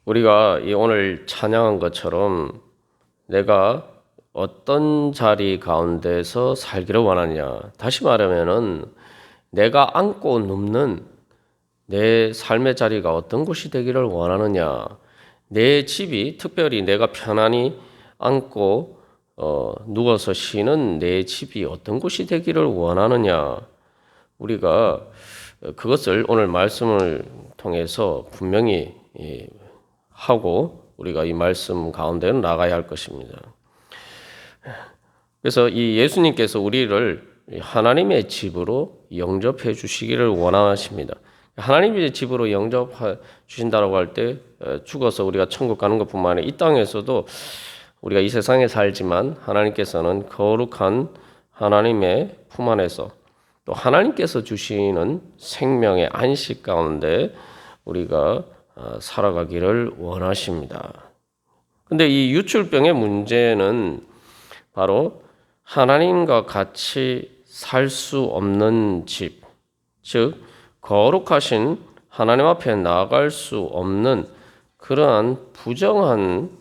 우리가 이 오늘 찬양한 것처럼 내가 어떤 자리 가운데서 살기를 원하느냐. 다시 말하면은 내가 안고 눕는 내 삶의 자리가 어떤 곳이 되기를 원하느냐. 내 집이 특별히 내가 편안히 안고 누워서 쉬는 내 집이 어떤 곳이 되기를 원하느냐. 우리가 그것을 오늘 말씀을 통해서 분명히 하고 우리가 이 말씀 가운데는 나가야 할 것입니다. 그래서 이 예수님께서 우리를 하나님의 집으로 영접해 주시기를 원하십니다. 하나님의 집으로 영접해 주신다고 할 때 죽어서 우리가 천국 가는 것뿐만 아니라 이 땅에서도 우리가 이 세상에 살지만 하나님께서는 거룩한 하나님의 품 안에서 또 하나님께서 주시는 생명의 안식 가운데 우리가 살아가기를 원하십니다. 근데 이 유출병의 문제는 바로 하나님과 같이 살 수 없는 집, 즉 거룩하신 하나님 앞에 나아갈 수 없는 그러한 부정한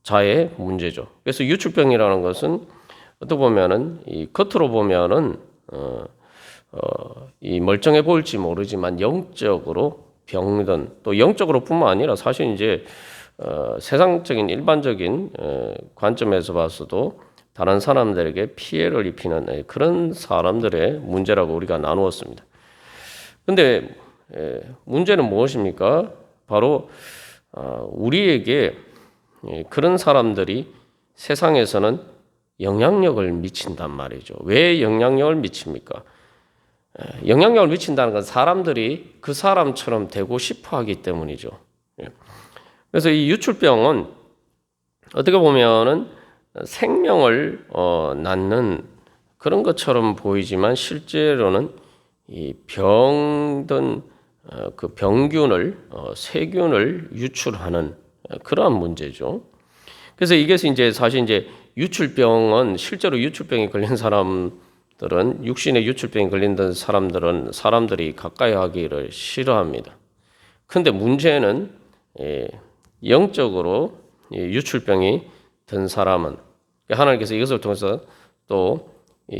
자의 문제죠. 그래서 유출병이라는 것은 어떻게 보면은 이 겉으로 보면은 이 멀쩡해 보일지 모르지만 영적으로 병든 또 영적으로뿐만 아니라 사실 이제 세상적인 일반적인 관점에서 봤어도 다른 사람들에게 피해를 입히는 그런 사람들의 문제라고 우리가 나누었습니다. 그런데 문제는 무엇입니까? 바로 우리에게 그런 사람들이 세상에서는 영향력을 미친단 말이죠. 왜 영향력을 미칩니까? 영향력을 미친다는 건 사람들이 그 사람처럼 되고 싶어 하기 때문이죠. 그래서 이 유출병은 어떻게 보면은 생명을 낳는 그런 것처럼 보이지만 실제로는 이 병든 그 병균을 세균을 유출하는 그러한 문제죠. 그래서 이게 이제 사실 이제 유출병은 실제로 유출병이 걸린 사람들은 육신의 유출병이 걸린 사람들이 가까이 하기를 싫어합니다. 근데 문제는 영적으로 유출병이 든 사람은 하나님께서 이것을 통해서 또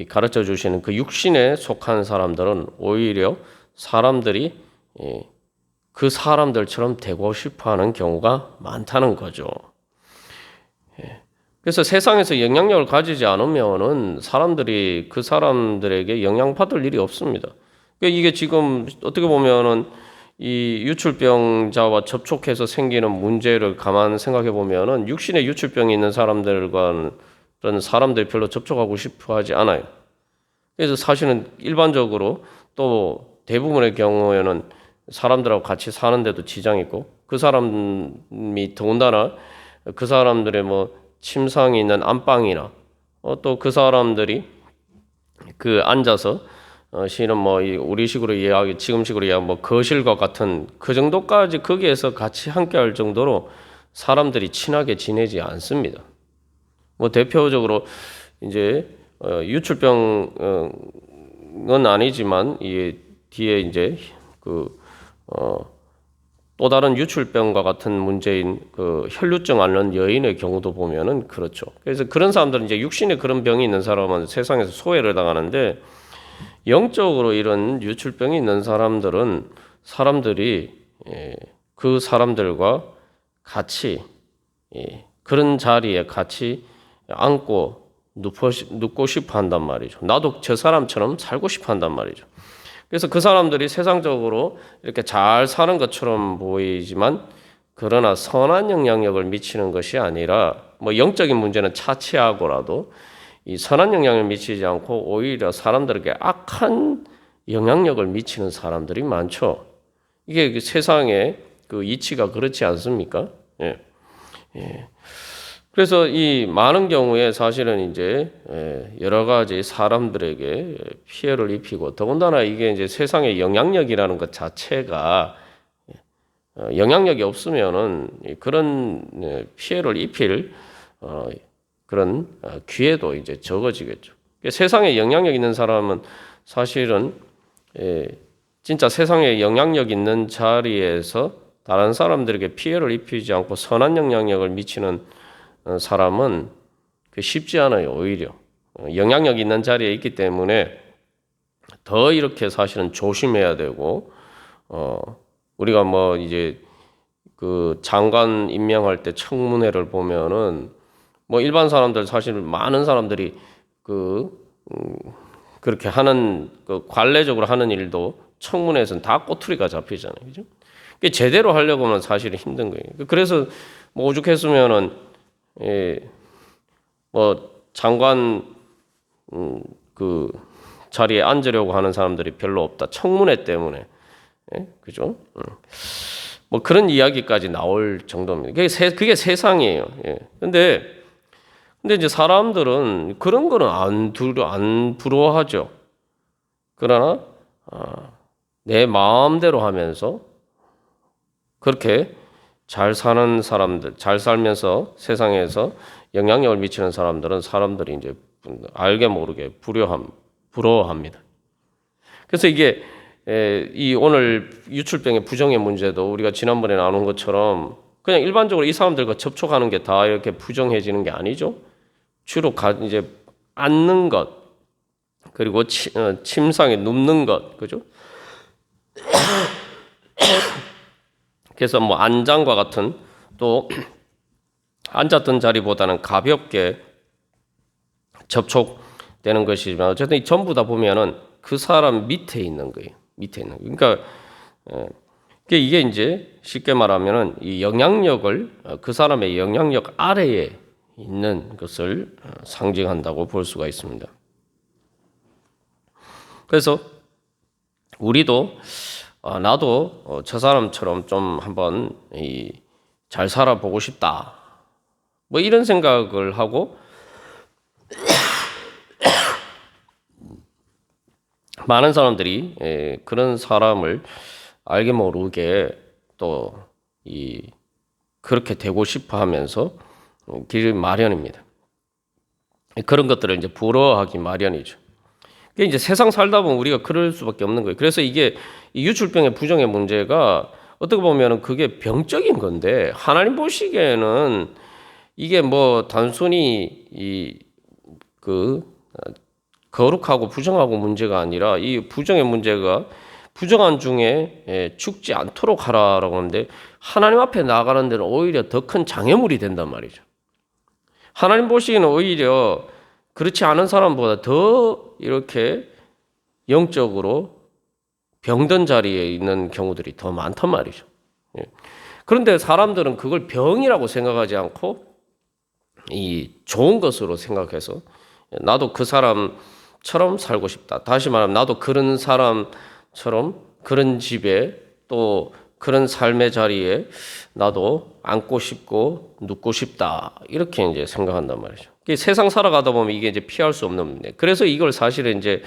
가르쳐 주시는 그 육신에 속한 사람들은 오히려 사람들이 그 사람들처럼 되고 싶어하는 경우가 많다는 거죠. 그래서 세상에서 영향력을 가지지 않으면은 사람들이 그 사람들에게 영향받을 일이 없습니다. 이게 지금 어떻게 보면은 이 유출병자와 접촉해서 생기는 문제를 가만 생각해 보면은 육신에 유출병이 있는 사람들과는 사람들이 별로 접촉하고 싶어 하지 않아요. 그래서 사실은 일반적으로 또 대부분의 경우에는 사람들하고 같이 사는데도 지장이 있고 그 사람이 더군다나 그 사람들의 뭐 침상이 있는 안방이나 또 그 사람들이 그 앉아서 실은 뭐 우리식으로 이야기 지금식으로 이야기 뭐 거실과 같은 그 정도까지 거기에서 같이 함께할 정도로 사람들이 친하게 지내지 않습니다. 뭐 대표적으로 이제 유출병은 아니지만 이 뒤에 이제 또 다른 유출병과 같은 문제인 그 혈루증 앓는 여인의 경우도 보면은 그렇죠. 그래서 그런 사람들은 이제 육신에 그런 병이 있는 사람은 세상에서 소외를 당하는데 영적으로 이런 유출병이 있는 사람들은 사람들이 그 사람들과 같이 그런 자리에 같이 앉고 눕고 싶어 한단 말이죠. 나도 저 사람처럼 살고 싶어 한단 말이죠. 그래서 그 사람들이 세상적으로 이렇게 잘 사는 것처럼 보이지만 그러나 선한 영향력을 미치는 것이 아니라 뭐 영적인 문제는 차치하고라도 이 선한 영향을 미치지 않고 오히려 사람들에게 악한 영향력을 미치는 사람들이 많죠. 이게 세상의 그 이치가 그렇지 않습니까? 예. 그래서 이 많은 경우에 사실은 이제 여러 가지 사람들에게 피해를 입히고 더군다나 이게 이제 세상의 영향력이라는 것 자체가 영향력이 없으면은 그런 피해를 입힐 그런 기회도 이제 적어지겠죠. 세상에 영향력 있는 사람은 사실은 진짜 세상에 영향력 있는 자리에서 다른 사람들에게 피해를 입히지 않고 선한 영향력을 미치는 사람은 쉽지 않아요. 오히려 영향력 있는 자리에 있기 때문에 더 이렇게 사실은 조심해야 되고 우리가 뭐 이제 그 장관 임명할 때 청문회를 보면은 뭐 일반 사람들 사실 많은 사람들이 그렇게 하는 관례적으로 하는 일도 청문회에서는 다 꼬투리가 잡히잖아요, 그죠? 제대로 하려고 하면 사실 힘든 거예요. 그래서 뭐 오죽했으면은 뭐 장관 그 자리에 앉으려고 하는 사람들이 별로 없다. 청문회 때문에, 그죠? 뭐 그런 이야기까지 나올 정도입니다. 그게 세상이에요. 근데 이제 사람들은 그런 거는 안 부러워하죠. 그러나 내 마음대로 하면서 그렇게 잘 사는 사람들, 잘 살면서 세상에서 영향력을 미치는 사람들이 이제 알게 모르게 부러워합니다. 그래서 이게 이 오늘 유출병의 부정의 문제도 우리가 지난번에 나눈 것처럼 그냥 일반적으로 이 사람들과 접촉하는 게 다 이렇게 부정해지는 게 아니죠. 주로 이제 앉는 것 그리고 침상에 눕는 것, 그죠? 그래서 뭐 안장과 같은 또 앉았던 자리보다는 가볍게 접촉되는 것이지만 어쨌든 전부 다 보면은 그 사람 밑에 있는 거예요. 밑에 있는 거예요. 그러니까 이게 이제 쉽게 말하면은 이 영향력을 그 사람의 영향력 아래에 있는 것을 상징한다고 볼 수가 있습니다. 그래서 우리도 나도 저 사람처럼 좀 한번 잘 살아보고 싶다. 뭐 이런 생각을 하고 많은 사람들이 그런 사람을 알게 모르게 또 그렇게 되고 싶어 하면서 길 마련입니다. 그런 것들을 이제 부러워하기 마련이죠. 이제 세상 살다 보면 우리가 그럴 수밖에 없는 거예요. 그래서 이게 이 유출병의 부정의 문제가 어떻게 보면은 그게 병적인 건데 하나님 보시기에는 이게 뭐 단순히 거룩하고 부정하고 문제가 아니라 이 부정의 문제가 부정한 중에 죽지 않도록 하라라고 하는데 하나님 앞에 나가는 데는 오히려 더 큰 장애물이 된단 말이죠. 하나님 보시기에는 오히려 그렇지 않은 사람보다 더 이렇게 영적으로 병든 자리에 있는 경우들이 더 많단 말이죠. 그런데 사람들은 그걸 병이라고 생각하지 않고 이 좋은 것으로 생각해서 나도 그 사람처럼 살고 싶다. 다시 말하면 나도 그런 사람처럼 그런 집에 또 그런 삶의 자리에 나도 앉고 싶고 눕고 싶다. 이렇게 이제 생각한단 말이죠. 세상 살아가다 보면 이게 이제 피할 수 없는 문제. 그래서 이걸 사실은 이제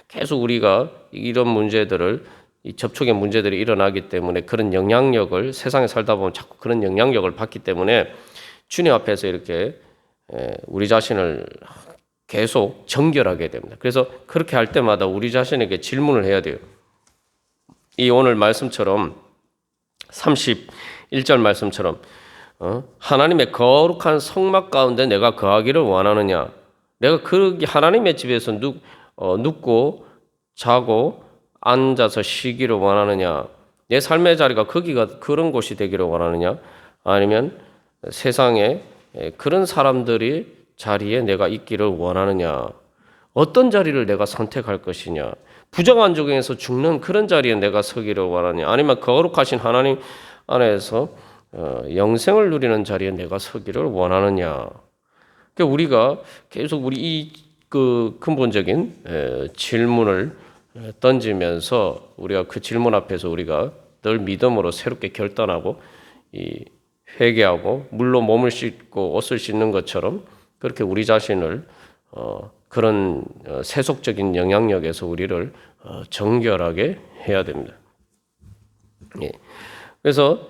계속 우리가 이런 문제들을 이 접촉의 문제들이 일어나기 때문에 그런 영향력을 세상에 살다 보면 자꾸 그런 영향력을 받기 때문에 주님 앞에서 이렇게 우리 자신을 계속 정결하게 됩니다. 그래서 그렇게 할 때마다 우리 자신에게 질문을 해야 돼요. 이 오늘 말씀처럼 31절 말씀처럼 하나님의 거룩한 성막 가운데 내가 거하기를 원하느냐? 내가 그 하나님의 집에서 눕고 자고 앉아서 쉬기를 원하느냐? 내 삶의 자리가 거기가 그런 곳이 되기를 원하느냐? 아니면 세상에 그런 사람들이 자리에 내가 있기를 원하느냐? 어떤 자리를 내가 선택할 것이냐? 부정한 중에서 죽는 그런 자리에 내가 서기를 원하느냐? 아니면 거룩하신 하나님 안에서 영생을 누리는 자리에 내가 서기를 원하느냐? 그러니까 우리가 계속 우리 그 근본적인 질문을 던지면서 우리가 그 질문 앞에서 우리가 늘 믿음으로 새롭게 결단하고 회개하고 물로 몸을 씻고 옷을 씻는 것처럼 그렇게 우리 자신을 그런 세속적인 영향력에서 우리를 정결하게 해야 됩니다. 예. 그래서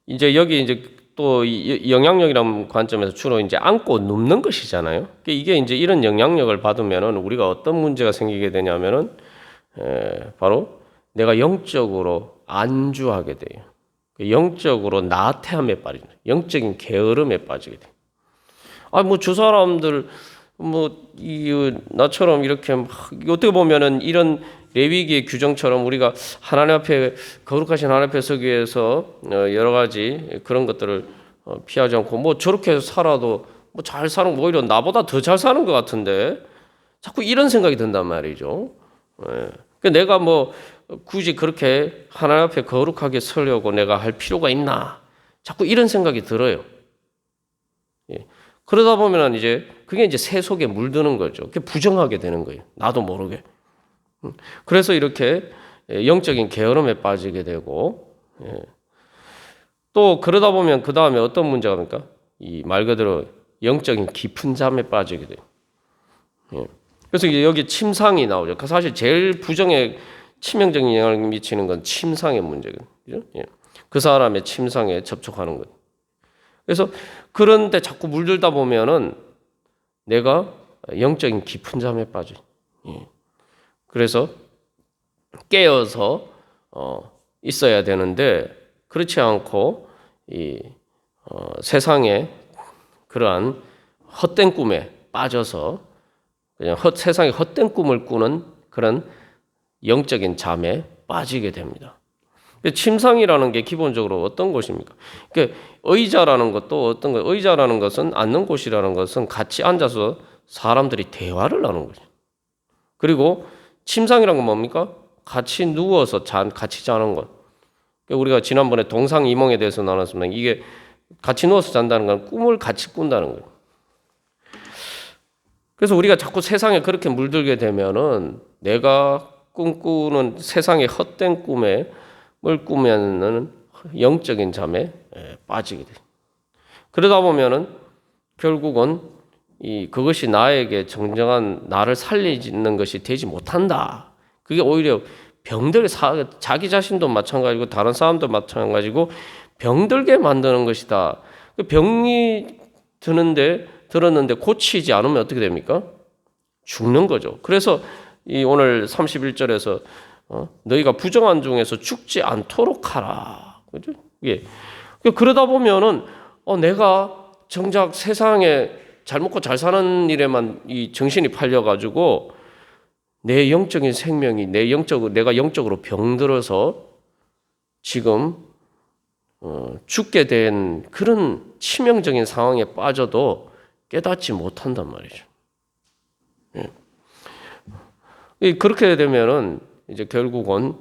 이제 여기 이제 또 영향력이라는 관점에서 주로 이제 앉고 눕는 것이잖아요. 이게 이제 이런 영향력을 받으면은 우리가 어떤 문제가 생기게 되냐면은 바로 내가 영적으로 안주하게 돼요. 그 영적으로 나태함에 빠지는, 영적인 게으름에 빠지게 돼. 뭐 저 사람들 나처럼 이렇게 막 어떻게 보면은 이런 레위기의 규정처럼 우리가 하나님 앞에 거룩하신 하나님 앞에 서기 위해서 여러 가지 그런 것들을 피하지 않고 저렇게 살아도 잘 사는 거 오히려 나보다 더 잘 사는 것 같은데 자꾸 이런 생각이 든단 말이죠. 예. 내가 굳이 그렇게 하나님 앞에 거룩하게 서려고 내가 할 필요가 있나? 자꾸 이런 생각이 들어요. 예. 그러다 보면 이제 그게 이제 새 속에 물드는 거죠. 그게 부정하게 되는 거예요. 나도 모르게. 그래서 이렇게 영적인 게으름에 빠지게 되고, 또 그러다 보면 그 다음에 어떤 문제가 됩니까? 이 말 그대로 영적인 깊은 잠에 빠지게 돼요. 그래서 여기 침상이 나오죠. 사실 제일 부정에 치명적인 영향을 미치는 건 침상의 문제거든요. 그 사람의 침상에 접촉하는 것. 그래서 그런데 자꾸 물들다 보면은 내가 영적인 깊은 잠에 빠져. 그래서 깨어서 있어야 되는데 그렇지 않고 세상에 그러한 헛된 꿈에 빠져서 그냥 세상에 헛된 꿈을 꾸는 그런 영적인 잠에 빠지게 됩니다. 침상이라는 게 기본적으로 어떤 곳입니까? 그러니까 의자라는 것도 어떤 거? 의자라는 것은 앉는 곳이라는 것은 같이 앉아서 사람들이 대화를 나누는 거죠. 그리고 침상이라는 건 뭡니까? 같이 누워서 같이 자는 것. 그러니까 우리가 지난번에 동상이몽에 대해서 나눴습니다. 이게 같이 누워서 잔다는 건 꿈을 같이 꾼다는 거예요. 그래서 우리가 자꾸 세상에 그렇게 물들게 되면은 내가 꿈꾸는 세상의 헛된 꿈을 꾸면은 영적인 잠에 빠지게 돼. 그러다 보면은 결국은 그것이 나에게 정정한 나를 살리는 것이 되지 못한다. 그게 오히려 자기 자신도 마찬가지고 다른 사람도 마찬가지고 병들게 만드는 것이다. 병이 들었는데 고치지 않으면 어떻게 됩니까? 죽는 거죠. 그래서 오늘 31절에서 너희가 부정한 중에서 죽지 않도록 하라. 그죠? 예. 그러다 보면은 내가 정작 세상에 잘 먹고 잘 사는 일에만 이 정신이 팔려가지고 내 영적인 생명이 내가 영적으로 병들어서 지금 죽게 된 그런 치명적인 상황에 빠져도 깨닫지 못한단 말이죠. 예. 그렇게 되면은 이제 결국은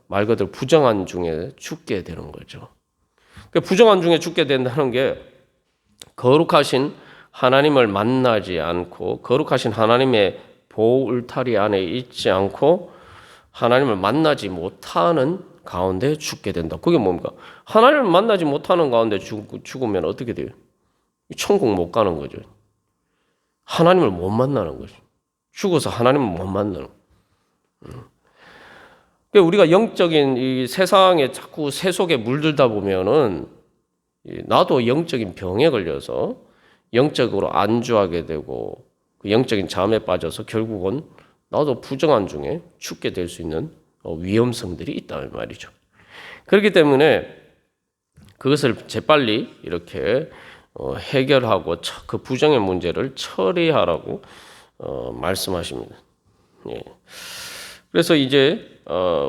말 그대로 부정한 중에 죽게 되는 거죠. 부정한 중에 죽게 된다는 게 거룩하신 하나님을 만나지 않고 거룩하신 하나님의 보호 울타리 안에 있지 않고 하나님을 만나지 못하는 가운데 죽게 된다. 그게 뭡니까? 하나님을 만나지 못하는 가운데 죽으면 어떻게 돼요? 천국 못 가는 거죠. 하나님을 못 만나는 거죠. 죽어서 하나님을 못 만나는 거죠. 우리가 영적인 이 세상에 자꾸 새 속에 물들다 보면은 나도 영적인 병에 걸려서 영적으로 안주하게 되고 그 영적인 잠에 빠져서 결국은 나도 부정한 중에 죽게 될 수 있는 위험성들이 있다는 말이죠. 그렇기 때문에 그것을 재빨리 이렇게 해결하고 그 부정의 문제를 처리하라고 말씀하십니다. 예. 그래서 이제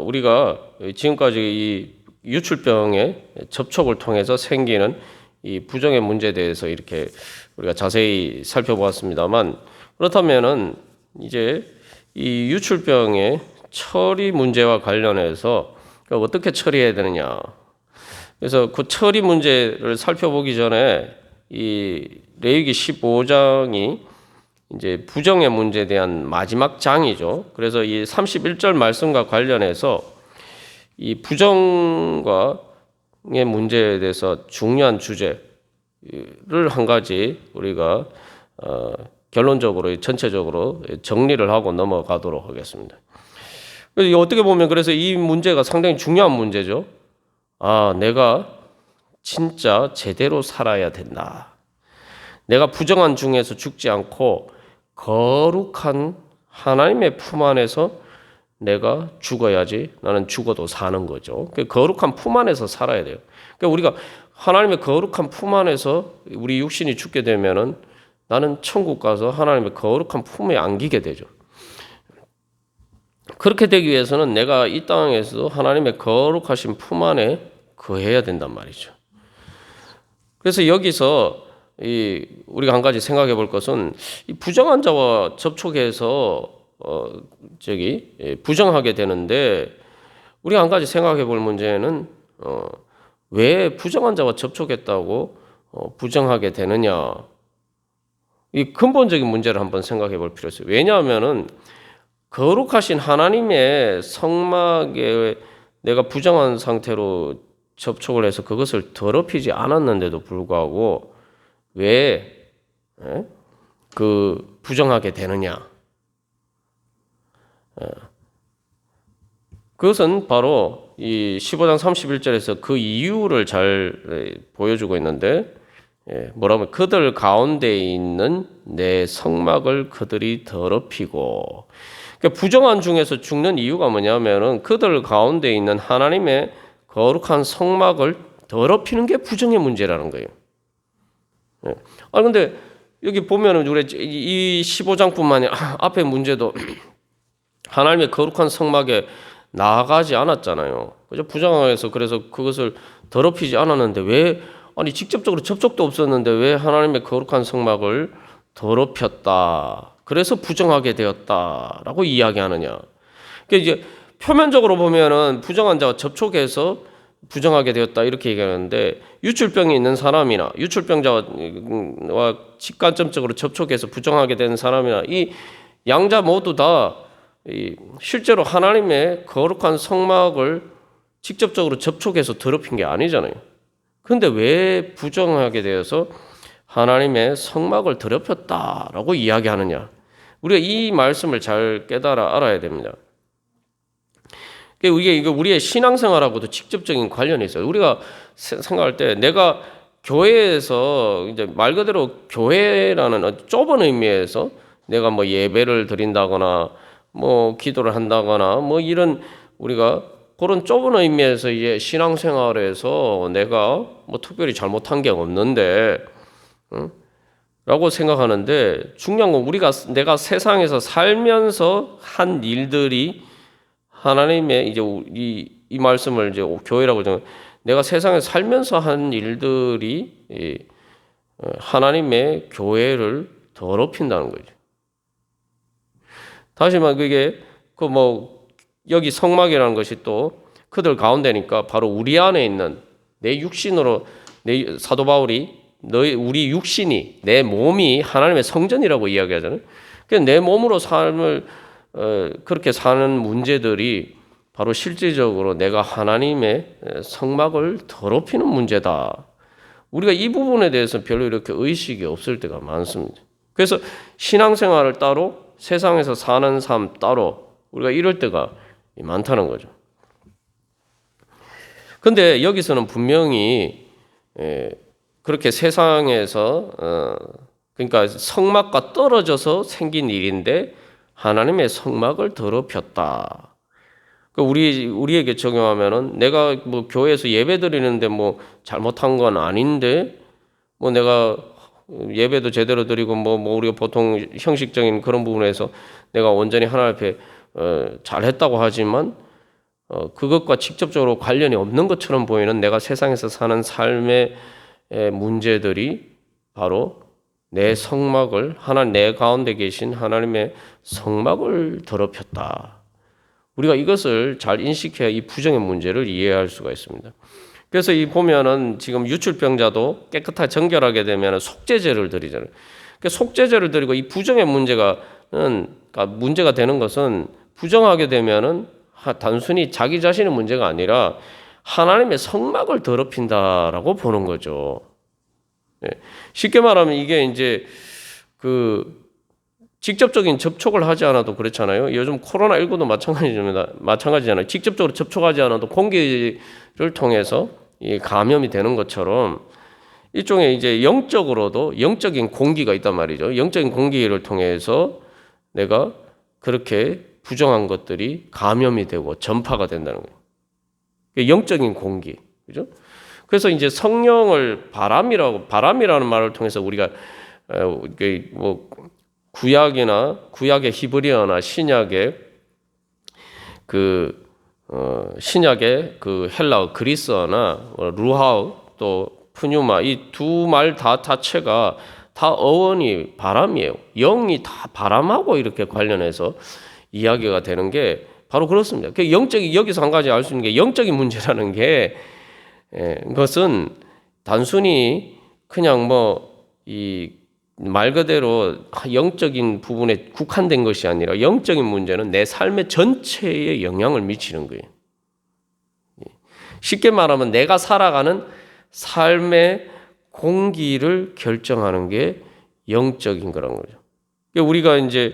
우리가 지금까지 이 유출병의 접촉을 통해서 생기는 이 부정의 문제에 대해서 이렇게 우리가 자세히 살펴보았습니다만 그렇다면은 이제 이 유출병의 처리 문제와 관련해서 어떻게 처리해야 되느냐. 그래서 그 처리 문제를 살펴보기 전에 이 레위기 15장이 이제 부정의 문제에 대한 마지막 장이죠. 그래서 이 31절 말씀과 관련해서 이 부정과의 문제에 대해서 중요한 주제를 한 가지 우리가 결론적으로 전체적으로 정리를 하고 넘어가도록 하겠습니다. 어떻게 보면 그래서 이 문제가 상당히 중요한 문제죠. 내가 진짜 제대로 살아야 된다. 내가 부정한 중에서 죽지 않고 거룩한 하나님의 품 안에서 내가 죽어야지 나는 죽어도 사는 거죠. 거룩한 품 안에서 살아야 돼요. 그러니까 우리가 하나님의 거룩한 품 안에서 우리 육신이 죽게 되면은 나는 천국 가서 하나님의 거룩한 품에 안기게 되죠. 그렇게 되기 위해서는 내가 이 땅에서 하나님의 거룩하신 품 안에 거해야 된단 말이죠. 그래서 여기서 우리가 한 가지 생각해 볼 것은 이 부정한 자와 접촉해서 부정하게 되는데 우리가 한 가지 생각해 볼 문제는 왜 부정한 자와 접촉했다고 부정하게 되느냐. 이 근본적인 문제를 한번 생각해 볼 필요가 있어요. 왜냐하면은 거룩하신 하나님의 성막에 내가 부정한 상태로 접촉을 해서 그것을 더럽히지 않았는데도 불구하고 왜 부정하게 되느냐? 그것은 바로 이 15장 31절에서 그 이유를 잘 보여주고 있는데 뭐라면 그들 가운데 있는 내 성막을 그들이 더럽히고 그러니까 부정한 중에서 죽는 이유가 뭐냐면은 그들 가운데 있는 하나님의 거룩한 성막을 더럽히는 게 부정의 문제라는 거예요. 근데 여기 보면은 우리 이 15장뿐만 아니라 앞에 문제도 하나님의 거룩한 성막에 나아가지 않았잖아요. 그죠? 부정해서 그래서 그것을 더럽히지 않았는데 왜 직접적으로 접촉도 없었는데 왜 하나님의 거룩한 성막을 더럽혔다. 그래서 부정하게 되었다라고 이야기하느냐. 그러니까 이제 표면적으로 보면은 부정한 자와 접촉해서 부정하게 되었다 이렇게 얘기하는데 유출병이 있는 사람이나 유출병자와 직간접적으로 접촉해서 부정하게 되는 사람이나 이 양자 모두 다 실제로 하나님의 거룩한 성막을 직접적으로 접촉해서 더럽힌 게 아니잖아요. 그런데 왜 부정하게 되어서 하나님의 성막을 더럽혔다라고 이야기하느냐. 우리가 이 말씀을 잘 깨달아 알아야 됩니다. 이게 우리의 신앙생활하고도 직접적인 관련이 있어요. 우리가 생각할 때 내가 교회에서 이제 말 그대로 교회라는 좁은 의미에서 내가 뭐 예배를 드린다거나 뭐 기도를 한다거나 뭐 이런 우리가 그런 좁은 의미에서 이제 신앙생활에서 내가 뭐 특별히 잘못한 게 없는데 라고 생각하는데 중요한 건 내가 세상에서 살면서 한 일들이 하나님의 이제 이 말씀을 이제 교회라고 정해 내가 세상에서 살면서 한 일들이 하나님의 교회를 더럽힌다는 거죠. 다시 말해 그게 여기 성막이라는 것이 또 그들 가운데니까 바로 우리 안에 있는 내 육신으로 사도 바울이 우리 육신이 내 몸이 하나님의 성전이라고 이야기하잖아요. 그러니까 내 몸으로 삶을 그렇게 사는 문제들이 바로 실질적으로 내가 하나님의 성막을 더럽히는 문제다. 우리가 이 부분에 대해서 별로 이렇게 의식이 없을 때가 많습니다. 그래서 신앙생활을 따로 세상에서 사는 삶 따로 우리가 이럴 때가 많다는 거죠. 그런데 여기서는 분명히 그렇게 세상에서 그러니까 성막과 떨어져서 생긴 일인데 하나님의 성막을 더럽혔다. 우리에게 적용하면은 내가 뭐 교회에서 예배 드리는데 뭐 잘못한 건 아닌데 뭐 내가 예배도 제대로 드리고 뭐 우리가 보통 형식적인 그런 부분에서 내가 온전히 하나님 앞에 잘했다고 하지만 그것과 직접적으로 관련이 없는 것처럼 보이는 내가 세상에서 사는 삶의 문제들이 바로 내 성막을 내 가운데 계신 하나님의 성막을 더럽혔다. 우리가 이것을 잘 인식해야 이 부정의 문제를 이해할 수가 있습니다. 그래서 보면은 지금 유출병자도 깨끗하게 정결하게 되면 속죄제를 드리잖아요. 그러니까 속죄제를 드리고 이 부정의 문제가 되는 것은 부정하게 되면은 단순히 자기 자신의 문제가 아니라 하나님의 성막을 더럽힌다라고 보는 거죠. 쉽게 말하면 이게 이제 직접적인 접촉을 하지 않아도 그렇잖아요. 요즘 코로나19도 마찬가지잖아요. 직접적으로 접촉하지 않아도 공기를 통해서 이 감염이 되는 것처럼 일종의 이제 영적으로도 영적인 공기가 있단 말이죠. 영적인 공기를 통해서 내가 그렇게 부정한 것들이 감염이 되고 전파가 된다는 거예요. 영적인 공기, 그죠? 그래서 이제 성령을 바람이라는 말을 통해서 우리가 뭐 구약의 히브리어나 신약의 신약의 그 헬라어 그리스어나 루하우 또 푸뉴마 이 두 말 다 자체가 다 어원이 바람이에요. 영이 다 바람하고 이렇게 관련해서 이야기가 되는 게 바로 그렇습니다. 여기서 한 가지 알 수 있는 게 영적인 문제라는 게 그것은 단순히 그냥 말 그대로 영적인 부분에 국한된 것이 아니라 영적인 문제는 내 삶의 전체에 영향을 미치는 거예요. 쉽게 말하면 내가 살아가는 삶의 공기를 결정하는 게 영적인 거란 거죠. 우리가 이제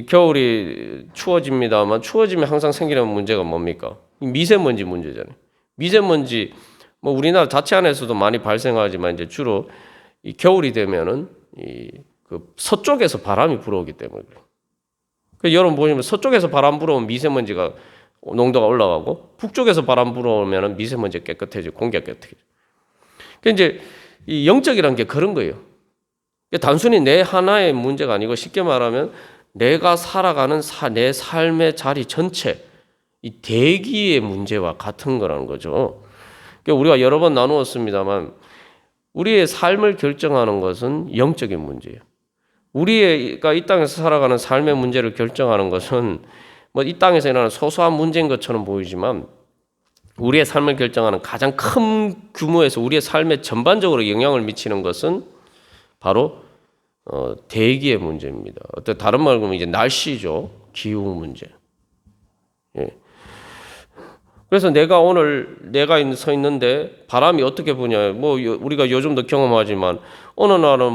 겨울이 추워집니다만 추워지면 항상 생기는 문제가 뭡니까? 미세먼지 문제잖아요. 미세먼지 우리나라 자체 안에서도 많이 발생하지만 이제 주로 이 겨울이 되면은 그 서쪽에서 바람이 불어오기 때문에 그래요. 여러분 보시면 서쪽에서 바람 불어오면 미세먼지가 농도가 올라가고 북쪽에서 바람 불어오면 미세먼지가 깨끗해지고 공기가 깨끗해지고. 이제 이 영적이라는 게 그런 거예요. 단순히 내 하나의 문제가 아니고 쉽게 말하면 내가 살아가는 내 삶의 자리 전체 이 대기의 문제와 같은 거라는 거죠. 우리가 여러 번 나누었습니다만 우리의 삶을 결정하는 것은 영적인 문제예요. 우리가 이 땅에서 살아가는 삶의 문제를 결정하는 것은 이 땅에서 일어나는 소소한 문제인 것처럼 보이지만 우리의 삶을 결정하는 가장 큰 규모에서 우리의 삶에 전반적으로 영향을 미치는 것은 바로 대기의 문제입니다. 다른 말로 하면 이제 날씨죠. 기후 문제. 예. 그래서 내가 서 있는데 바람이 어떻게 부냐. 우리가 요즘도 경험하지만 어느 날은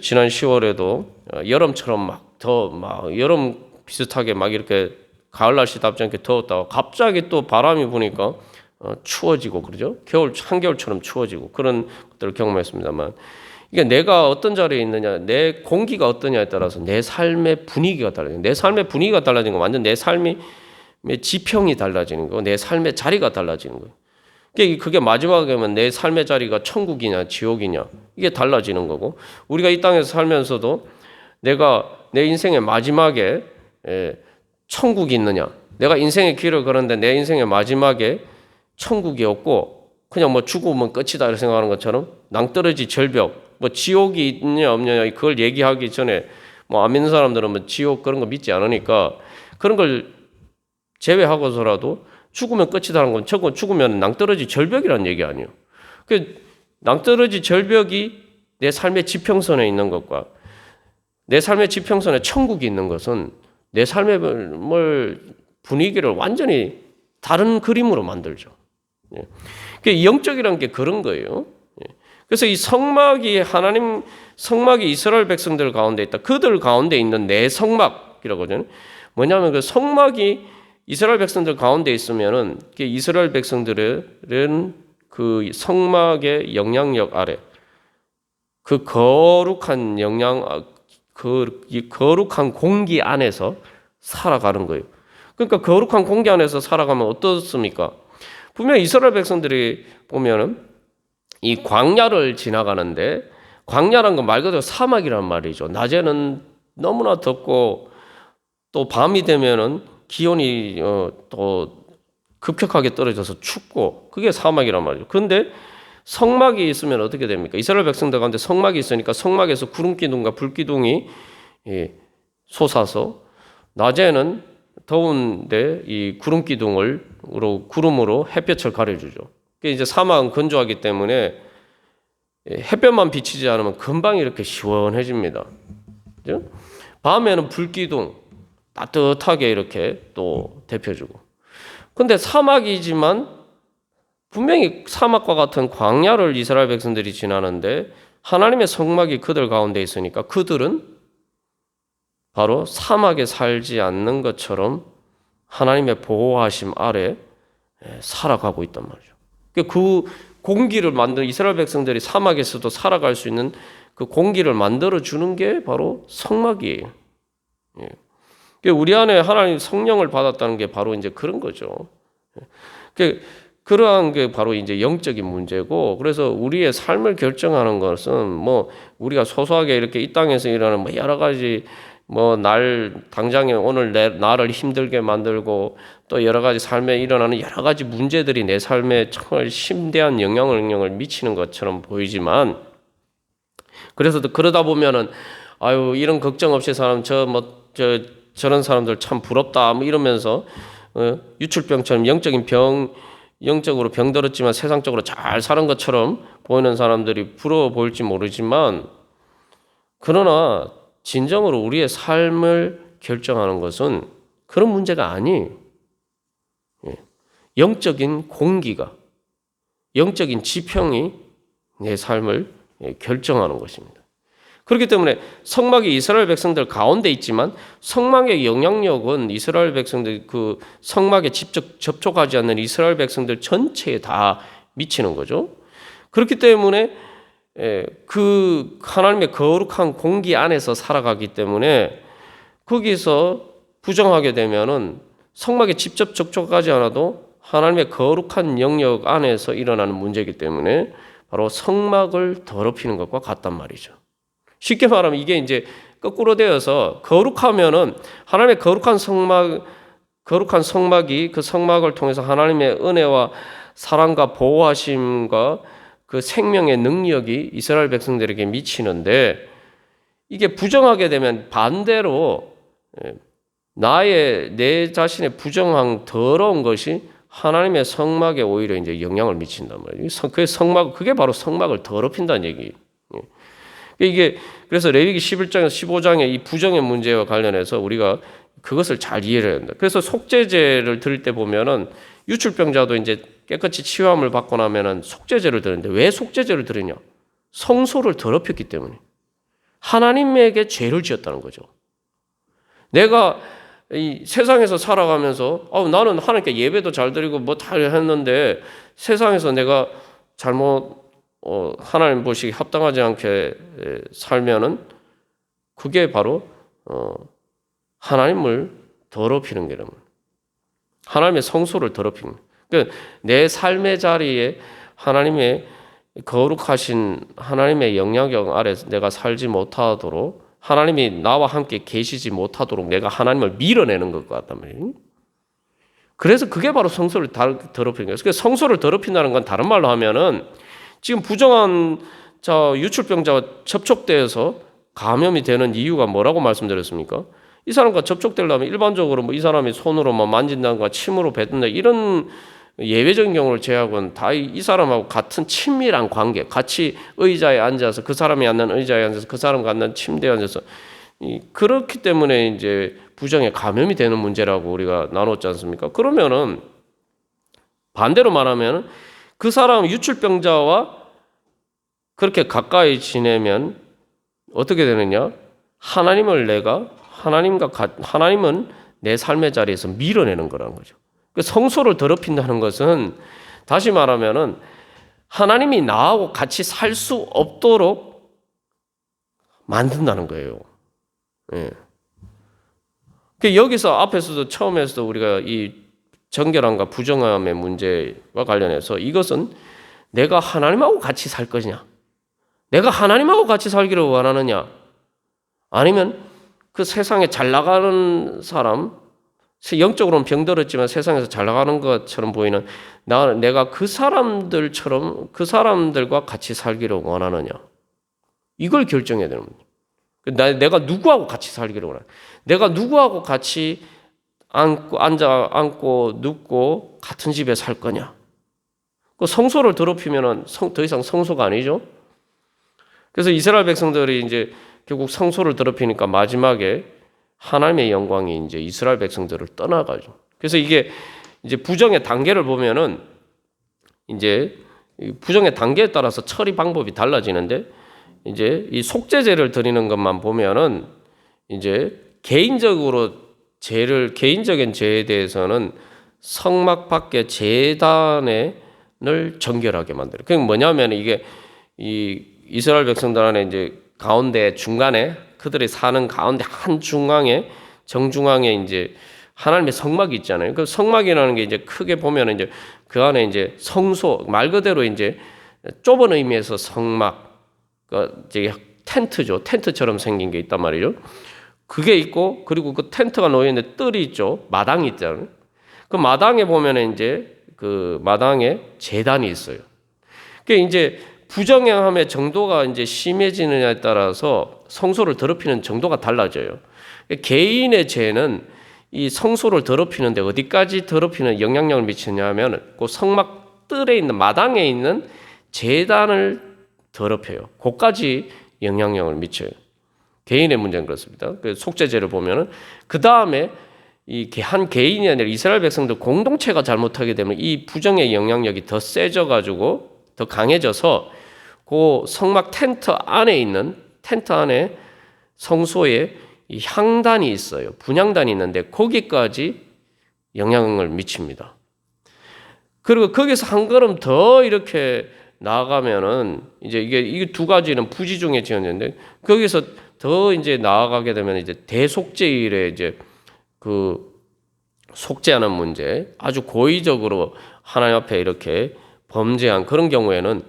지난 10월에도 여름처럼 여름 비슷하게 이렇게 가을 날씨답지 않게 더웠다가 갑자기 또 바람이 부니까 추워지고 그러죠. 한겨울처럼 추워지고 그런 것들을 경험했습니다만 이게 내가 어떤 자리에 있느냐, 내 공기가 어떠냐에 따라서 내 삶의 분위기가 달라져요. 내 삶의 분위기가 달라지는 건 완전 내 삶의 지평이 달라지는 거고 내 삶의 자리가 달라지는 거예요. 그게 마지막에 하면 내 삶의 자리가 천국이냐 지옥이냐 이게 달라지는 거고 우리가 이 땅에서 살면서도 내가 내 인생의 마지막에 천국이 있느냐 내가 인생의 길을 걸었는데 내 인생의 마지막에 천국이 없고 그냥 죽으면 끝이다 이렇게 생각하는 것처럼 낭떠러지 절벽 지옥이 있느냐 없느냐 그걸 얘기하기 전에 안 믿는 사람들은 지옥 그런 거 믿지 않으니까 그런 걸 제외하고서라도 죽으면 끝이다는 건 죽으면 낭떠러지 절벽이라는 얘기 아니에요. 낭떠러지 절벽이 내 삶의 지평선에 있는 것과 내 삶의 지평선에 천국이 있는 것은 내 삶의 분위기를 완전히 다른 그림으로 만들죠. 영적이라는 게 그런 거예요. 그래서 이 성막이 이스라엘 백성들 가운데 있다. 그들 가운데 있는 내 성막이라고 하잖아요. 뭐냐면 그 성막이 이스라엘 백성들 가운데 있으면은 이스라엘 백성들은 그 성막의 영향력 아래 그 거룩한 거룩한 공기 안에서 살아가는 거예요. 그러니까 거룩한 공기 안에서 살아가면 어떻습니까? 분명히 이스라엘 백성들이 보면은 이 광야를 지나가는데 광야란 건 말 그대로 사막이란 말이죠. 낮에는 너무나 덥고 또 밤이 되면은 기온이 또 급격하게 떨어져서 춥고 그게 사막이란 말이죠. 그런데 성막이 있으면 어떻게 됩니까? 이스라엘 백성들 가운데 성막이 있으니까 성막에서 구름기둥과 불기둥이 솟아서 낮에는 더운데 이 구름으로 햇볕을 가려주죠. 이제 사막은 건조하기 때문에 햇볕만 비치지 않으면 금방 이렇게 시원해집니다. 그죠? 밤에는 불기둥 따뜻하게 이렇게 또 데펴주고. 근데 사막이지만 분명히 사막과 같은 광야를 이스라엘 백성들이 지나는데 하나님의 성막이 그들 가운데 있으니까 그들은 바로 사막에 살지 않는 것처럼 하나님의 보호하심 아래 살아가고 있단 말이죠. 그 공기를 이스라엘 백성들이 사막에서도 살아갈 수 있는 그 공기를 만들어 주는 게 바로 성막이에요. 우리 안에 하나님 성령을 받았다는 게 바로 이제 그런 거죠. 그러한 게 바로 이제 영적인 문제고, 그래서 우리의 삶을 결정하는 것은 뭐 우리가 소소하게 이렇게 이 땅에서 일어나는 뭐 여러 가지 뭐 당장에 오늘 나를 힘들게 만들고 또 여러 가지 삶에 일어나는 여러 가지 문제들이 내 삶에 정말 심대한 영향을 미치는 것처럼 보이지만, 그래서 그러다 보면은 아유 이런 걱정 없이 사람 저런 사람들 참 부럽다 뭐 이러면서 유출병처럼 영적으로 병들었지만 세상적으로 잘 사는 것처럼 보이는 사람들이 부러워 보일지 모르지만, 그러나 진정으로 우리의 삶을 결정하는 것은 그런 문제가 아니에요. 영적인 공기가, 영적인 지평이 내 삶을 결정하는 것입니다. 그렇기 때문에 성막이 이스라엘 백성들 가운데 있지만 성막의 영향력은 이스라엘 백성들 그 성막에 직접 접촉하지 않는 이스라엘 백성들 전체에 다 미치는 거죠. 그렇기 때문에 그 하나님의 거룩한 공기 안에서 살아가기 때문에 거기서 부정하게 되면은 성막에 직접 접촉하지 않아도 하나님의 거룩한 영역 안에서 일어나는 문제이기 때문에 바로 성막을 더럽히는 것과 같단 말이죠. 쉽게 말하면 이게 이제 거꾸로 되어서 거룩하면은 하나님의 거룩한 성막이 그 성막을 통해서 하나님의 은혜와 사랑과 보호하심과 그 생명의 능력이 이스라엘 백성들에게 미치는데, 이게 부정하게 되면 반대로 내 자신의 부정한 더러운 것이 하나님의 성막에 오히려 이제 영향을 미친단 말이에요. 그게 바로 성막을 더럽힌다는 얘기예요. 이게 그래서 레위기 11장에서 15장의 이 부정의 문제와 관련해서 우리가 그것을 잘 이해를 해야 된다. 그래서 속죄제를 드릴 때 보면은 유출병자도 이제 깨끗이 치유함을 받고 나면은 속죄제를 드리는데, 왜 속죄제를 드리냐? 성소를 더럽혔기 때문에 하나님에게 죄를 지었다는 거죠. 내가 이 세상에서 살아가면서 나는 하나님께 예배도 잘 드리고 뭐 다 했는데 세상에서 내가 잘못 하나님 보시기 합당하지 않게 살면은 그게 바로 하나님을 더럽히는 게란 말이에요. 하나님의 성소를 더럽히는 거예요. 그러니까 내 삶의 자리에 하나님의 거룩하신 하나님의 영향력 아래서 내가 살지 못하도록, 하나님이 나와 함께 계시지 못하도록 내가 하나님을 밀어내는 것 같단 말이에요. 그래서 그게 바로 성소를 더럽히는 거예요. 그래서 성소를 더럽힌다는 건 다른 말로 하면은 지금 부정한 유출병자와 접촉되어서 감염이 되는 이유가 뭐라고 말씀드렸습니까? 이 사람과 접촉되려면 일반적으로 뭐 이 사람이 손으로 만진다든가 침으로 뱉는다 이런 예외적인 경우를 제외하고는 다 이 사람하고 같은 친밀한 관계, 같이 의자에 앉아서 그 사람이 앉는 의자에 앉아서 그 사람과 앉는 침대에 앉아서 그렇기 때문에 이제 부정에 감염이 되는 문제라고 우리가 나눴지 않습니까? 그러면은 반대로 말하면 그 사람 유출병자와 그렇게 가까이 지내면 어떻게 되느냐? 하나님은 내 삶의 자리에서 밀어내는 거라는 거죠. 성소를 더럽힌다는 것은 다시 말하면은 하나님이 나하고 같이 살 수 없도록 만든다는 거예요. 예. 여기서 앞에서도 처음에서도 우리가 이 정결함과 부정함의 문제와 관련해서 이것은 내가 하나님하고 같이 살 것이냐, 내가 하나님하고 같이 살기를 원하느냐, 아니면 그 세상에 잘 나가는 사람, 영적으로는 병들었지만 세상에서 잘 나가는 것처럼 보이는 내가 그 사람들과 같이 살기를 원하느냐, 이걸 결정해야 되는 거예요. 내가 누구하고 같이 살기를 원하느냐, 내가 누구하고 같이 앉고 눕고 같은 집에 살 거냐. 그 성소를 더럽히면은 더 이상 성소가 아니죠. 그래서 이스라엘 백성들이 이제 결국 성소를 더럽히니까 마지막에 하나님의 영광이 이제 이스라엘 백성들을 떠나가죠. 그래서 이게 이제 부정의 단계를 보면은 이제 부정의 단계에 따라서 처리 방법이 달라지는데, 이제 이 속죄제를 드리는 것만 보면은 이제 개인적인 죄에 대해서는 성막 밖의 제단을 정결하게 만들어요. 그게 뭐냐면 이게 이 이스라엘 백성들 안에 이제 가운데 중간에 그들이 사는 가운데 한 중앙에 정중앙에 이제 하나님의 성막이 있잖아요. 그 성막이라는 게 이제 크게 보면 이제 그 안에 이제 성소, 말 그대로 이제 좁은 의미에서 성막, 그 이제 텐트죠. 텐트처럼 생긴 게 있단 말이죠. 그게 있고, 그리고 그 텐트가 놓여 있는데 뜰이 있죠. 마당이 있잖아요. 그 마당에 보면 이제 그 마당에 제단이 있어요. 그 이제 부정행함의 정도가 이제 심해지느냐에 따라서 성소를 더럽히는 정도가 달라져요. 개인의 죄는 이 성소를 더럽히는데 어디까지 더럽히는 영향력을 미치냐면 그 성막 뜰에 있는 마당에 있는 제단을 더럽혀요. 그까지 영향력을 미쳐요. 개인의 문제는 그렇습니다. 그 속죄죄를 보면은 그 다음에 이 한 개인이 아니라 이스라엘 백성들 공동체가 잘못하게 되면 이 부정의 영향력이 더 세져가지고 더 강해져서 그 성막 텐트 안에 있는 텐트 안에 성소에 이 향단이 있어요. 분향단이 있는데 거기까지 영향을 미칩니다. 그리고 거기서 한 걸음 더 이렇게 나아가면은 이제 이게 두 가지는 부지 중에 지어졌는데 거기서 더 이제 나아가게 되면 이제 대속죄일에 이제 그 속죄하는 문제, 아주 고의적으로 하나님 앞에 이렇게 범죄한 그런 경우에는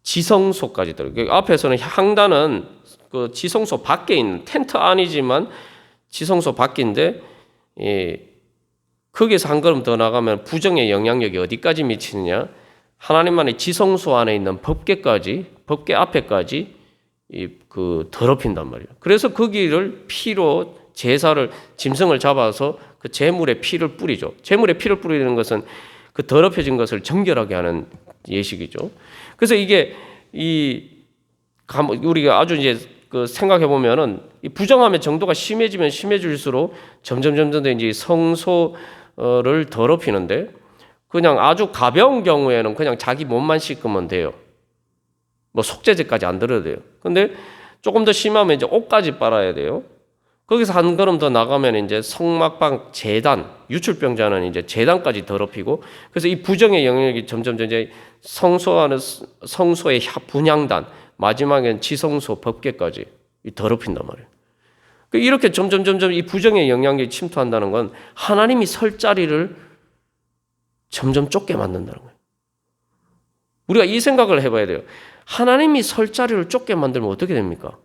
지성소까지 들어요. 앞에서는 향단은 그 지성소 밖에 있는 텐트 안이지만 지성소 밖인데 거기서 한 걸음 더 나가면 부정의 영향력이 어디까지 미치느냐? 하나님만의 지성소 안에 있는 법궤까지, 법궤 앞에까지 그 더럽힌단 말이에요. 그래서 거기를 피로 제사를 짐승을 잡아서 그 제물에 피를 뿌리죠. 제물에 피를 뿌리는 것은 그 더럽혀진 것을 정결하게 하는 예식이죠. 그래서 이게 우리가 아주 이제 그 생각해 보면은 이 부정함의 정도가 심해지면 심해질수록 점점 더 이제 성소를 더럽히는데 그냥 아주 가벼운 경우에는 그냥 자기 몸만 씻으면 돼요. 뭐 속죄제까지 안 들어도 돼요. 근데 조금 더 심하면 이제 옷까지 빨아야 돼요. 거기서 한 걸음 더 나가면 이제 성막방 제단, 유출병자는 이제 제단까지 더럽히고 그래서 이 부정의 영역이 점점 이제 성소의 분향단, 마지막엔 지성소 법궤까지 더럽힌단 말이에요. 이렇게 점점 이 부정의 영향력이 침투한다는 건 하나님이 설 자리를 점점 좁게 만든다는 거예요. 우리가 이 생각을 해봐야 돼요. 하나님이 설 자리를 좁게 만들면 어떻게 됩니까?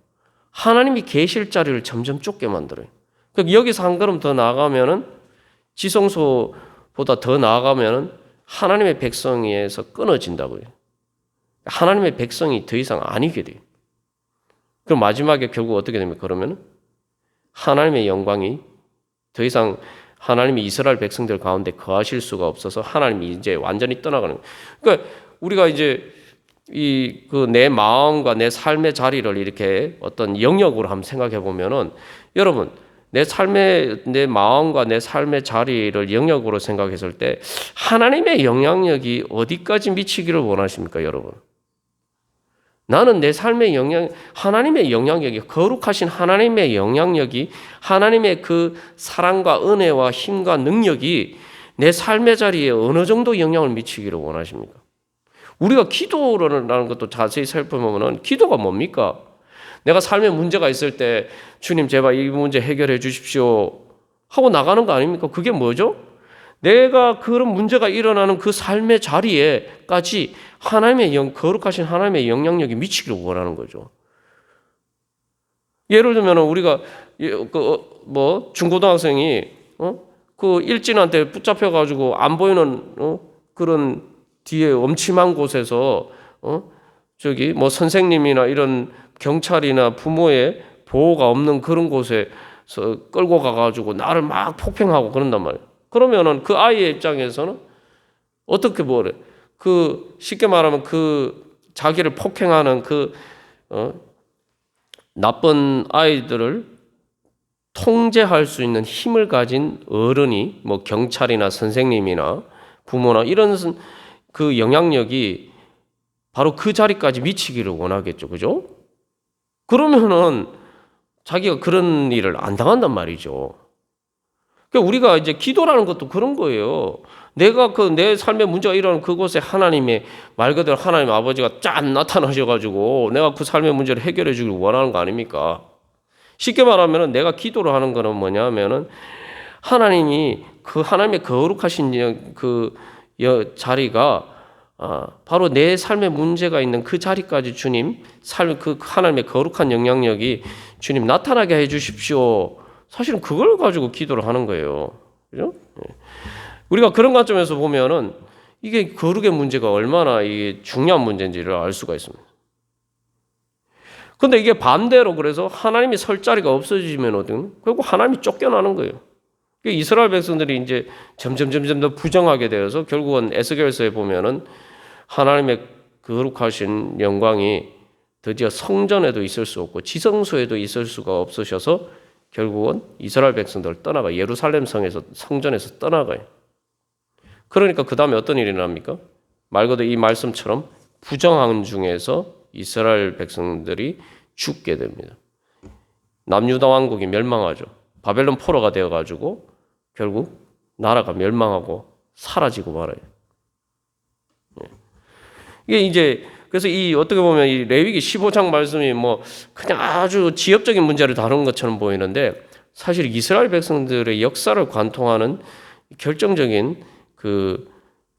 하나님이 계실 자리를 점점 좁게 만들어요. 그러니까 여기서 한 걸음 더 나아가면은 지성소보다 더 나아가면은 하나님의 백성에서 끊어진다고요. 하나님의 백성이 더 이상 아니게 돼요. 그럼 마지막에 결국 어떻게 됩니까? 그러면 하나님의 영광이 더 이상 하나님이 이스라엘 백성들 가운데 거하실 수가 없어서 하나님이 이제 완전히 떠나가는 거예요. 그러니까 우리가 이제 내 마음과 내 삶의 자리를 이렇게 어떤 영역으로 한번 생각해 보면은 여러분 내 마음과 내 삶의 자리를 영역으로 생각했을 때 하나님의 영향력이 어디까지 미치기를 원하십니까, 여러분? 나는 내 삶의 하나님의 영향력이, 거룩하신 하나님의 영향력이, 하나님의 그 사랑과 은혜와 힘과 능력이 내 삶의 자리에 어느 정도 영향을 미치기를 원하십니까? 우리가 기도라는 것도 자세히 살펴보면 기도가 뭡니까? 내가 삶에 문제가 있을 때 주님 제발 이 문제 해결해 주십시오 하고 나가는 거 아닙니까? 그게 뭐죠? 내가 그런 문제가 일어나는 그 삶의 자리에까지 거룩하신 하나님의 영향력이 미치기를 원하는 거죠. 예를 들면 우리가 중고등학생이 그 일진한테 붙잡혀 가지고 안 보이는 그런 뒤에 엄침한 곳에서 선생님이나 이런 경찰이나 부모의 보호가 없는 그런 곳에서 끌고 가가지고 나를 막 폭행하고 그런단 말이에요. 그러면은 그 아이의 입장에서는 어떻게 뭐래? 쉽게 말하면 자기를 폭행하는 나쁜 아이들을 통제할 수 있는 힘을 가진 어른이 경찰이나 선생님이나 부모나 이런 그 영향력이 바로 그 자리까지 미치기를 원하겠죠. 그죠? 그러면은 자기가 그런 일을 안 당한단 말이죠. 그러니까 우리가 이제 기도라는 것도 그런 거예요. 내가 내 삶의 문제가 일어나는 그곳에 하나님의 말 그대로 하나님 아버지가 짠 나타나셔가지고 내가 그 삶의 문제를 해결해 주길 원하는 거 아닙니까? 쉽게 말하면 내가 기도를 하는 거는 뭐냐면은 하나님이 그 하나님의 거룩하신 그 자리가 바로 내 삶에 문제가 있는 그 자리까지 주님 그 하나님의 거룩한 영향력이 주님 나타나게 해 주십시오. 사실은 그걸 가지고 기도를 하는 거예요. 그죠? 우리가 그런 관점에서 보면은 이게 거룩의 문제가 얼마나 이게 중요한 문제인지를 알 수가 있습니다. 근데 이게 반대로 그래서 하나님이 설 자리가 없어지면은 결국 하나님이 쫓겨나는 거예요. 이스라엘 백성들이 이제 점점 더 부정하게 되어서 결국은 에스겔서에 보면은 하나님의 거룩하신 영광이 드디어 성전에도 있을 수 없고 지성소에도 있을 수가 없으셔서 결국은 이스라엘 백성들을 떠나가 예루살렘 성전에서 떠나가요. 그러니까 그 다음에 어떤 일이 납니까? 말 그대로 이 말씀처럼 부정한 중에서 이스라엘 백성들이 죽게 됩니다. 남유다 왕국이 멸망하죠. 바벨론 포로가 되어가지고 결국 나라가 멸망하고 사라지고 말아요. 이게 이제 그래서 이 어떻게 보면 이 레위기 15장 말씀이 뭐 그냥 아주 지엽적인 문제를 다룬 것처럼 보이는데 사실 이스라엘 백성들의 역사를 관통하는 결정적인 그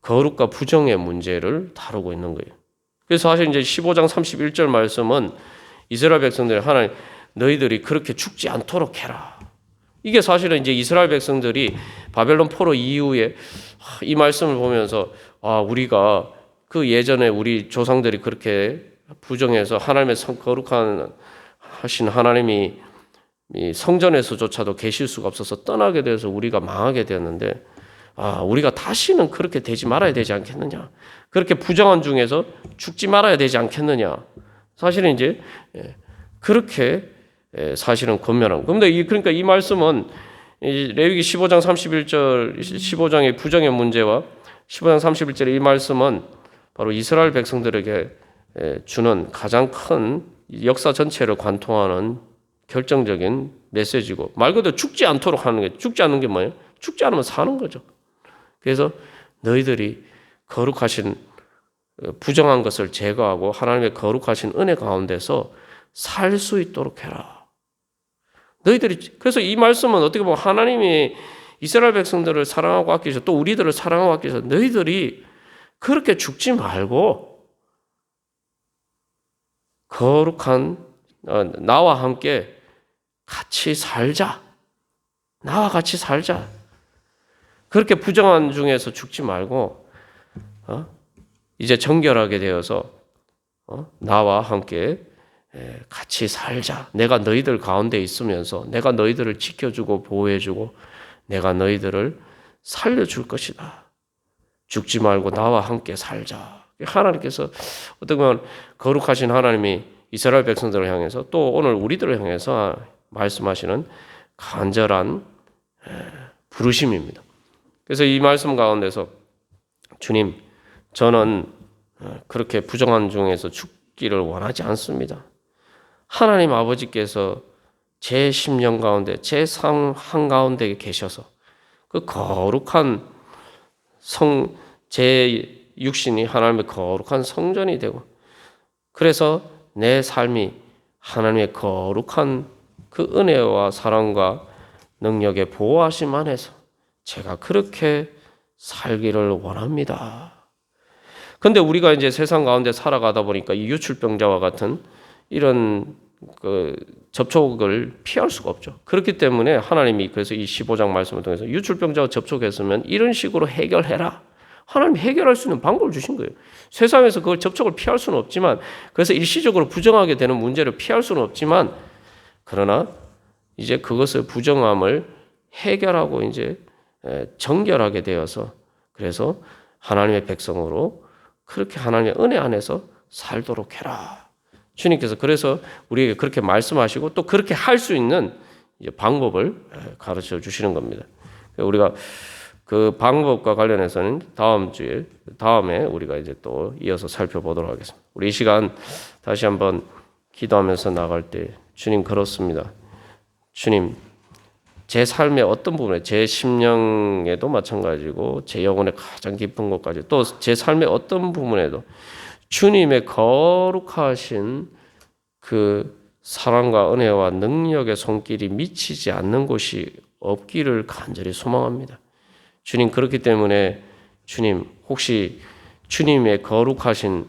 거룩과 부정의 문제를 다루고 있는 거예요. 그래서 사실 이제 15장 31절 말씀은 이스라엘 백성들이 하나님 너희들이 그렇게 죽지 않도록 해라. 이게 사실은 이제 이스라엘 백성들이 바벨론 포로 이후에 이 말씀을 보면서 우리가 그 예전에 우리 조상들이 그렇게 부정해서 하나님의 거룩한 하신 하나님이 성전에서조차도 계실 수가 없어서 떠나게 돼서 우리가 망하게 되었는데 우리가 다시는 그렇게 되지 말아야 되지 않겠느냐. 그렇게 부정한 중에서 죽지 말아야 되지 않겠느냐. 사실은 이제 그렇게 사실은 권면한 겁니다. 그러니까 이 말씀은 레위기 15장 31절 15장의 부정의 문제와 15장 31절의 이 말씀은 바로 이스라엘 백성들에게 주는 가장 큰 역사 전체를 관통하는 결정적인 메시지고 말 그대로 죽지 않도록 하는 게 죽지 않는 게 뭐예요? 죽지 않으면 사는 거죠. 그래서 너희들이 거룩하신 부정한 것을 제거하고 하나님의 거룩하신 은혜 가운데서 살 수 있도록 해라. 너희들이 그래서 이 말씀은 어떻게 보면 하나님이 이스라엘 백성들을 사랑하고 아끼셔 또 우리들을 사랑하고 아끼셔 너희들이 그렇게 죽지 말고 거룩한 나와 함께 같이 살자. 나와 같이 살자. 그렇게 부정한 중에서 죽지 말고 이제 정결하게 되어서 나와 함께 같이 살자. 내가 너희들 가운데 있으면서 내가 너희들을 지켜주고 보호해주고 내가 너희들을 살려줄 것이다. 죽지 말고 나와 함께 살자. 하나님께서 어떻게 보면 거룩하신 하나님이 이스라엘 백성들을 향해서 또 오늘 우리들을 향해서 말씀하시는 간절한 부르심입니다. 그래서 이 말씀 가운데서 주님, 저는 그렇게 부정한 중에서 죽기를 원하지 않습니다. 하나님 아버지께서 제 심령 가운데, 제 삶 한가운데 계셔서 그 거룩한 제 육신이 하나님의 거룩한 성전이 되고 그래서 내 삶이 하나님의 거룩한 그 은혜와 사랑과 능력의 보호하심 안에서 제가 그렇게 살기를 원합니다. 근데 우리가 이제 세상 가운데 살아가다 보니까 이 유출병자와 같은 이런 그 접촉을 피할 수가 없죠. 그렇기 때문에 하나님이 그래서 이 15장 말씀을 통해서 유출병자와 접촉했으면 이런 식으로 해결해라. 하나님 해결할 수 있는 방법을 주신 거예요. 세상에서 그걸 접촉을 피할 수는 없지만 그래서 일시적으로 부정하게 되는 문제를 피할 수는 없지만 그러나 이제 그것을 부정함을 해결하고 이제 정결하게 되어서 그래서 하나님의 백성으로 그렇게 하나님의 은혜 안에서 살도록 해라. 주님께서 그래서 우리에게 그렇게 말씀하시고 또 그렇게 할 수 있는 이제 방법을 가르쳐 주시는 겁니다. 우리가 그 방법과 관련해서는 다음에 우리가 이제 또 이어서 살펴보도록 하겠습니다. 우리 이 시간 다시 한번 기도하면서 나갈 때 주님 그렇습니다. 주님 제 삶의 어떤 부분에 제 심령에도 마찬가지고 제 영혼의 가장 깊은 곳까지 또 제 삶의 어떤 부분에도 주님의 거룩하신 그 사랑과 은혜와 능력의 손길이 미치지 않는 곳이 없기를 간절히 소망합니다. 주님, 그렇기 때문에 주님, 혹시 주님의 거룩하신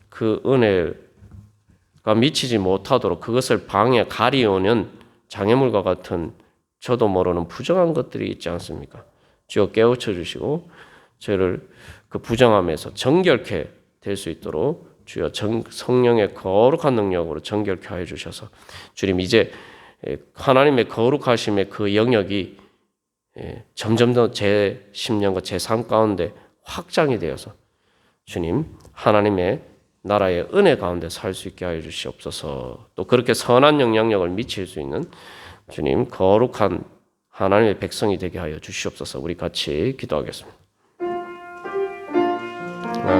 그 은혜가 미치지 못하도록 그것을 가리오는 장애물과 같은 저도 모르는 부정한 것들이 있지 않습니까? 주여 깨우쳐 주시고 저를 그 부정함에서 정결케 될 수 있도록 주여 성령의 거룩한 능력으로 정결케 하여 주셔서 주님, 이제 하나님의 거룩하심의 그 영역이 점점 더 제 심령과 제 삶 가운데 확장이 되어서 주님, 하나님의 나라의 은혜 가운데 살 수 있게 하여 주시옵소서. 또 그렇게 선한 영향력을 미칠 수 있는 주님, 거룩한 하나님의 백성이 되게 하여 주시옵소서. 우리 같이 기도하겠습니다.